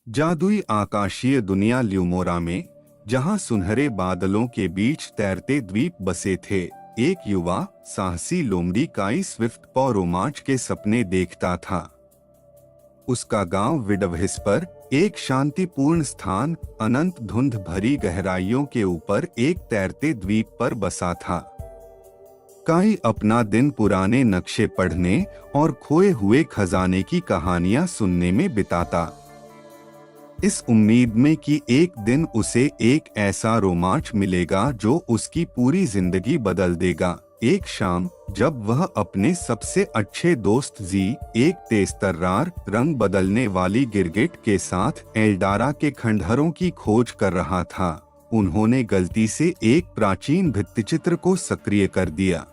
जादुई आकाशीय दुनिया ल्यूमोरा में, जहां सुनहरे बादलों के बीच तैरते द्वीप बसे थे, एक युवा साहसी लोमड़ी काई स्विफ्ट पौ रोमांच के सपने देखता था। उसका गांव विडवहिस पर, एक शांतिपूर्ण स्थान, अनंत धुंध भरी गहराइयों के ऊपर एक तैरते द्वीप पर बसा था। काई अपना दिन पुराने नक्शे पढ़ने और खोए हुए खजाने की कहानियां सुनने में बिताता, इस उम्मीद में कि एक दिन उसे एक ऐसा रोमांच मिलेगा जो उसकी पूरी जिंदगी बदल देगा। एक शाम, जब वह अपने सबसे अच्छे दोस्त जी, एक तेजतर्रार रंग बदलने वाली गिरगिट के साथ एल्डारा के खंडहरों की खोज कर रहा था, उन्होंने गलती से एक प्राचीन भित्तिचित्र को सक्रिय कर दिया।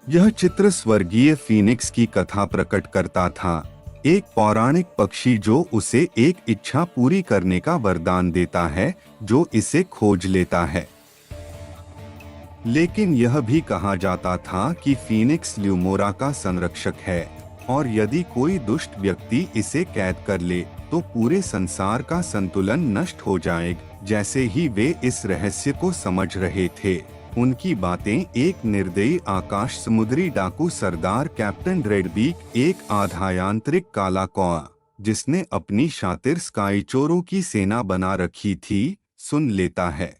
यह चित्र स्वर्गीय फीनिक्स की कथा प्रकट करता था, एक पौराणिक पक्षी जो उसे एक इच्छा पूरी करने का वरदान देता है जो इसे खोज लेता है। लेकिन यह भी कहा जाता था कि फीनिक्स ल्यूमोरा का संरक्षक है और यदि कोई दुष्ट व्यक्ति इसे कैद कर ले तो पूरे संसार का संतुलन नष्ट हो जाएगा। जैसे ही वे इस रहस्य को समझ रहे थे, उनकी बातें एक निर्दयी आकाश समुद्री डाकू सरदार कैप्टन ड्रेडबीक, एक आधा यांत्रिक काला कौआ जिसने अपनी शातिर स्काई चोरों की सेना बना रखी थी, सुन लेता है।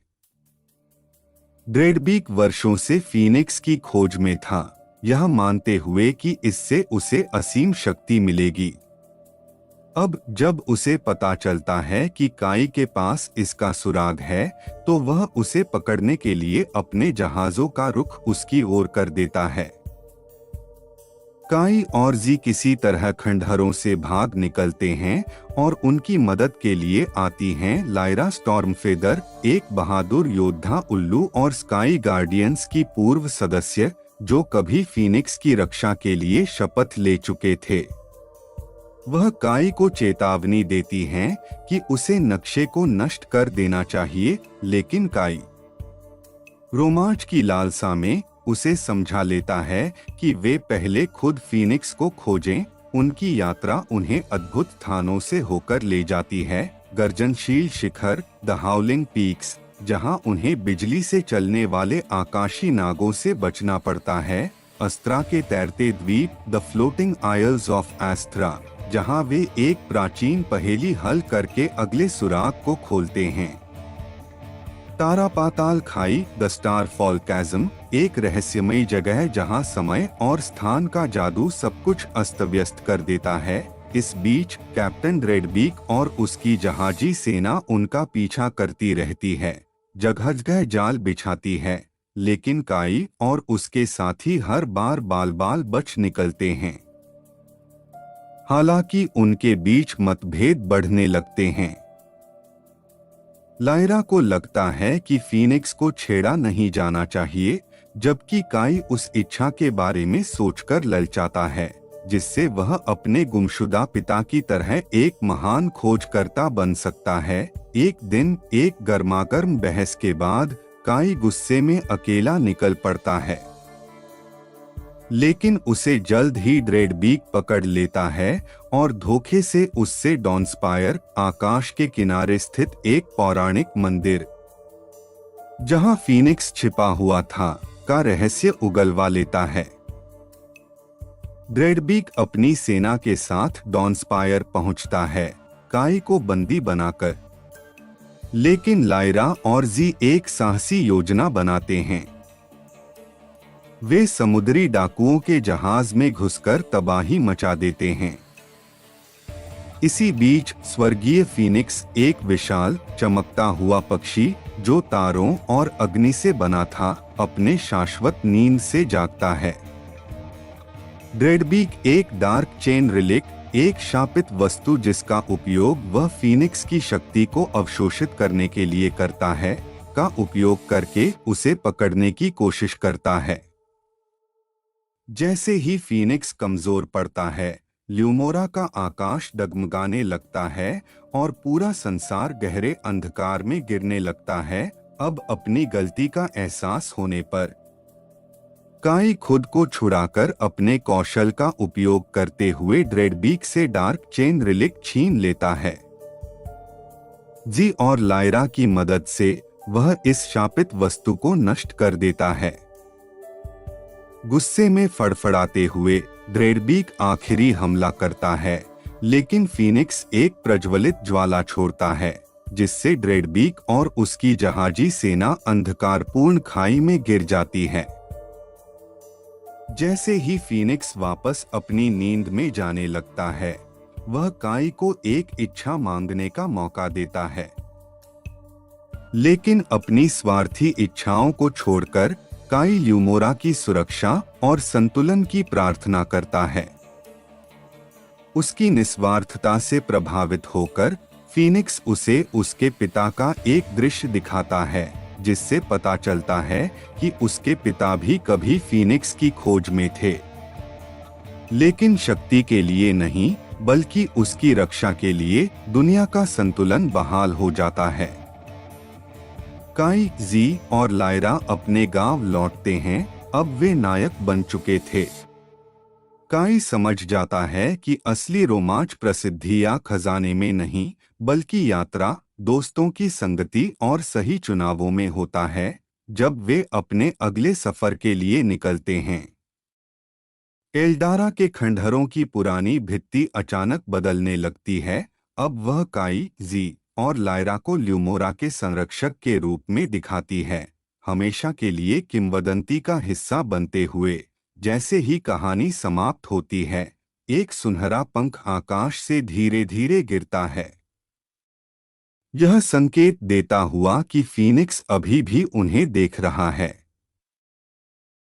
ड्रेडबीक वर्षों से फीनिक्स की खोज में था, यह मानते हुए कि इससे उसे असीम शक्ति मिलेगी। अब जब उसे पता चलता है कि काई के पास इसका सुराग है, तो वह उसे पकड़ने के लिए अपने जहाजों का रुख उसकी ओर कर देता है। काई और जी किसी तरह खंडहरों से भाग निकलते हैं और उनकी मदद के लिए आती हैं लायरा स्टॉर्मफेदर, एक बहादुर योद्धा उल्लू और स्काई गार्डियंस की पूर्व सदस्य, जो कभी फीनिक्स की रक्षा के लिए शपथ ले चुके थे। वह काई को चेतावनी देती हैं कि उसे नक्शे को नष्ट कर देना चाहिए, लेकिन काई रोमांच की लालसा में उसे समझा लेता है कि वे पहले खुद फीनिक्स को खोजें। उनकी यात्रा उन्हें अद्भुत स्थानों से होकर ले जाती है, गर्जनशील शिखर, द हाउलिंग पीक्स, जहां उन्हें बिजली से चलने वाले आकाशी नागों से बचना पड़ता है, अस्त्रा के तैरते द्वीप, द फ्लोटिंग आइल्स ऑफ एस्त्रा, जहां वे एक प्राचीन पहेली हल करके अगले सुराग को खोलते हैं, तारा पाताल खाई, द स्टार फॉल कैज़म, एक रहस्यमयी जगह जहां समय और स्थान का जादू सब कुछ अस्त व्यस्त कर देता है। इस बीच कैप्टन ड्रेडबीक और उसकी जहाजी सेना उनका पीछा करती रहती है, जगह जगह जाल बिछाती है, लेकिन काई और उसके साथी हर बार बाल बाल बच निकलते हैं। हालांकि उनके बीच मतभेद बढ़ने लगते हैं। लायरा को लगता है कि फीनिक्स को छेड़ा नहीं जाना चाहिए, जबकि काई उस इच्छा के बारे में सोचकर ललचाता है जिससे वह अपने गुमशुदा पिता की तरह एक महान खोजकर्ता बन सकता है। एक दिन एक गर्मागर्म बहस के बाद काई गुस्से में अकेला निकल पड़ता है, लेकिन उसे जल्द ही ड्रेडबीक पकड़ लेता है और धोखे से उससे डॉनस्पायर, आकाश के किनारे स्थित एक पौराणिक मंदिर जहां फीनिक्स छिपा हुआ था का रहस्य उगलवा लेता है। ड्रेडबीक अपनी सेना के साथ डॉनस्पायर पहुंचता है, काई को बंदी बनाकर, लेकिन लायरा और जी एक साहसी योजना बनाते हैं। वे समुद्री डाकुओं के जहाज में घुसकर तबाही मचा देते हैं। इसी बीच स्वर्गीय फीनिक्स, एक विशाल चमकता हुआ पक्षी जो तारों और अग्नि से बना था, अपने शाश्वत नींद से जागता है। ड्रेडबीक, एक डार्क चेन रिलिक, एक शापित वस्तु जिसका उपयोग वह फीनिक्स की शक्ति को अवशोषित करने के लिए करता है, का उपयोग करके उसे पकड़ने की कोशिश करता है। जैसे ही फीनिक्स कमजोर पड़ता है, ल्यूमोरा का आकाश डगमगाने लगता है और पूरा संसार गहरे अंधकार में गिरने लगता है। अब अपनी गलती का एहसास होने पर काई खुद को छुड़ाकर अपने कौशल का उपयोग करते हुए ड्रेडबीक से डार्क चेन रिलिक छीन लेता है। जी और लायरा की मदद से वह इस शापित वस्तु को नष्ट कर देता है। गुस्से में फड़फड़ाते हुए ड्रेडबीक आखिरी हमला करता है, लेकिन फीनिक्स एक प्रज्वलित ज्वाला छोड़ता है, जिससे ड्रेडबीक और उसकी जहाजी सेना अंधकारपूर्ण खाई में गिर जाती है। जैसे ही फीनिक्स वापस अपनी नींद में जाने लगता है, वह काई को एक इच्छा मांगने का मौका देता है, लेकिन अपनी स्वार्थी इच्छाओं को छोड़कर काई ल्यूमोरा की सुरक्षा और संतुलन की प्रार्थना करता है। उसकी निस्वार्थता से प्रभावित होकर फीनिक्स उसे उसके पिता का एक दृश्य दिखाता है, जिससे पता चलता है कि उसके पिता भी कभी फीनिक्स की खोज में थे, लेकिन शक्ति के लिए नहीं बल्कि उसकी रक्षा के लिए। दुनिया का संतुलन बहाल हो जाता है। काई, जी और लायरा अपने गांव लौटते हैं। अब वे नायक बन चुके थे। काई समझ जाता है कि असली रोमांच प्रसिद्धि या खजाने में नहीं बल्कि यात्रा, दोस्तों की संगति और सही चुनावों में होता है। जब वे अपने अगले सफर के लिए निकलते हैं, एल्डारा के खंडहरों की पुरानी भित्ति अचानक बदलने लगती है। अब वह काई, जी और लायरा को ल्यूमोरा के संरक्षक के रूप में दिखाती है, हमेशा के लिए किंवदंती का हिस्सा बनते हुए। जैसे ही कहानी समाप्त होती है, एक सुनहरा पंख आकाश से धीरे धीरे गिरता है। यह संकेत देता हुआ कि फीनिक्स अभी भी उन्हें देख रहा है।